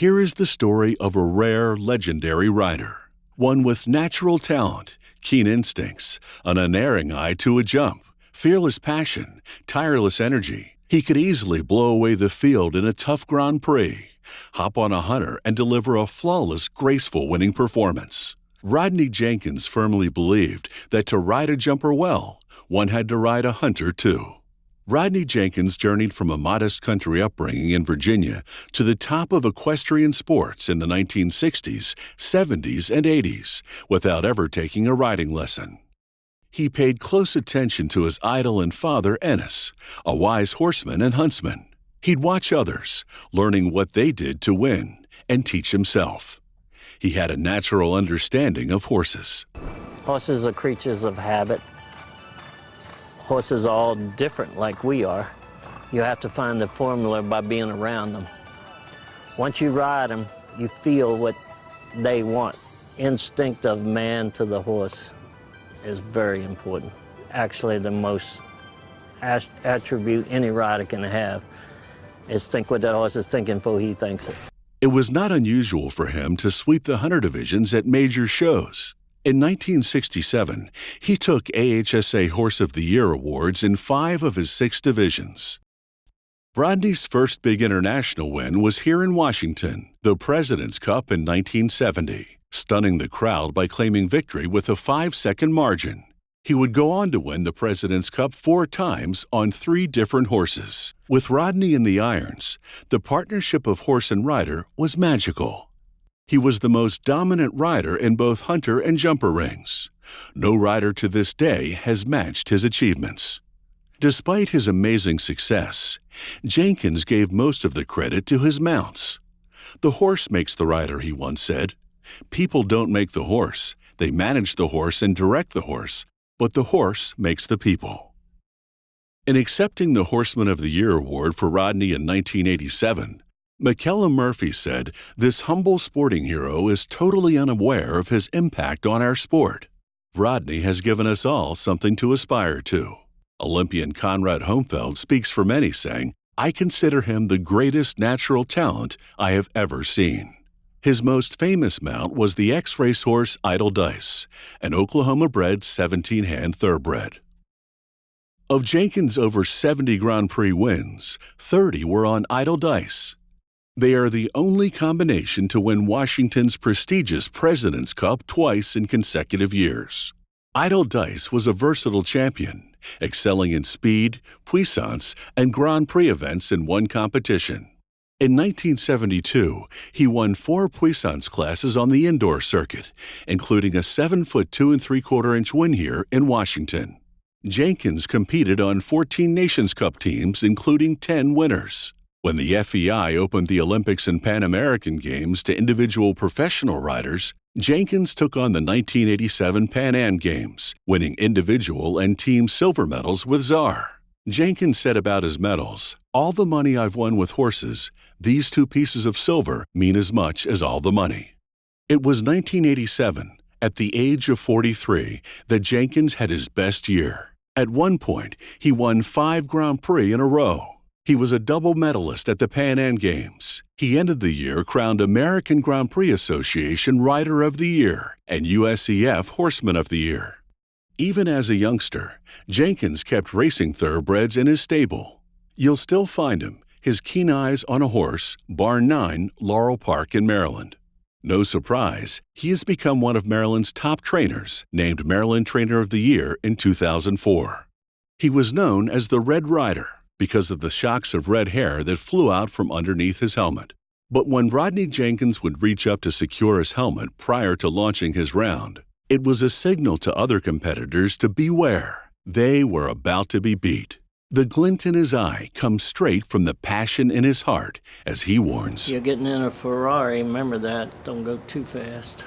Here is the story of a rare, legendary rider. One with natural talent, keen instincts, an unerring eye to a jump, fearless passion, tireless energy. He could easily blow away the field in a tough Grand Prix, hop on a hunter, and deliver a flawless, graceful winning performance. Rodney Jenkins firmly believed that to ride a jumper well, one had to ride a hunter too. Rodney Jenkins journeyed from a modest country upbringing in Virginia to the top of equestrian sports in the 1960s, 70s, and 80s without ever taking a riding lesson. He paid close attention to his idol and father, Ennis, a wise horseman and huntsman. He'd watch others, learning what they did to win, and teach himself. He had a natural understanding of horses. Horses are creatures of habit. Horses are all different like we are. You have to find the formula by being around them. Once you ride them, you feel what they want. Instinct of man to the horse is very important. Actually, the most attribute any rider can have is think what that horse is thinking before he thinks it. It was not unusual for him to sweep the hunter divisions at major shows. In 1967, he took AHSA Horse of the Year awards in 5 of his 6 divisions. Rodney's first big international win was here in Washington, the President's Cup in 1970, stunning the crowd by claiming victory with a 5-second margin. He would go on to win the President's Cup 4 times on 3 different horses. With Rodney in the irons, the partnership of horse and rider was magical. He was the most dominant rider in both hunter and jumper rings. No rider to this day has matched his achievements. Despite his amazing success, Jenkins gave most of the credit to his mounts. "The horse makes the rider," he once said. "People don't make the horse. They manage the horse and direct the horse, but the horse makes the people." In accepting the Horseman of the Year award for Rodney in 1987, McKellum Murphy said, "This humble sporting hero is totally unaware of his impact on our sport. Rodney has given us all something to aspire to." Olympian Conrad Homfeld speaks for many, saying, "I consider him the greatest natural talent I have ever seen." His most famous mount was the ex-racehorse Idle Dice, an Oklahoma-bred 17-hand thoroughbred. Of Jenkins' over 70 Grand Prix wins, 30 were on Idle Dice. They are the only combination to win Washington's prestigious President's Cup twice in consecutive years. Idle Dice was a versatile champion, excelling in speed, puissance, and Grand Prix events in one competition. In 1972, he won 4 puissance classes on the indoor circuit, including a 7-foot 2 3/4-inch win here in Washington. Jenkins competed on 14 Nations Cup teams, including 10 winners. When the FEI opened the Olympics and Pan American Games to individual professional riders, Jenkins took on the 1987 Pan Am Games, winning individual and team silver medals with Czar. Jenkins said about his medals, "All the money I've won with horses, these 2 pieces of silver mean as much as all the money." It was 1987, at the age of 43, that Jenkins had his best year. At one point, he won 5 Grand Prix in a row. He was a double medalist at the Pan Am Games. He ended the year crowned American Grand Prix Association Rider of the Year and USEF Horseman of the Year. Even as a youngster, Jenkins kept racing thoroughbreds in his stable. You'll still find him, his keen eyes on a horse, Barn 9, Laurel Park in Maryland. No surprise, he has become one of Maryland's top trainers, named Maryland Trainer of the Year in 2004. He was known as the Red Rider because of the shocks of red hair that flew out from underneath his helmet. But when Rodney Jenkins would reach up to secure his helmet prior to launching his round, it was a signal to other competitors to beware. They were about to be beat. The glint in his eye comes straight from the passion in his heart as he warns, "You're getting in a Ferrari, remember that. Don't go too fast."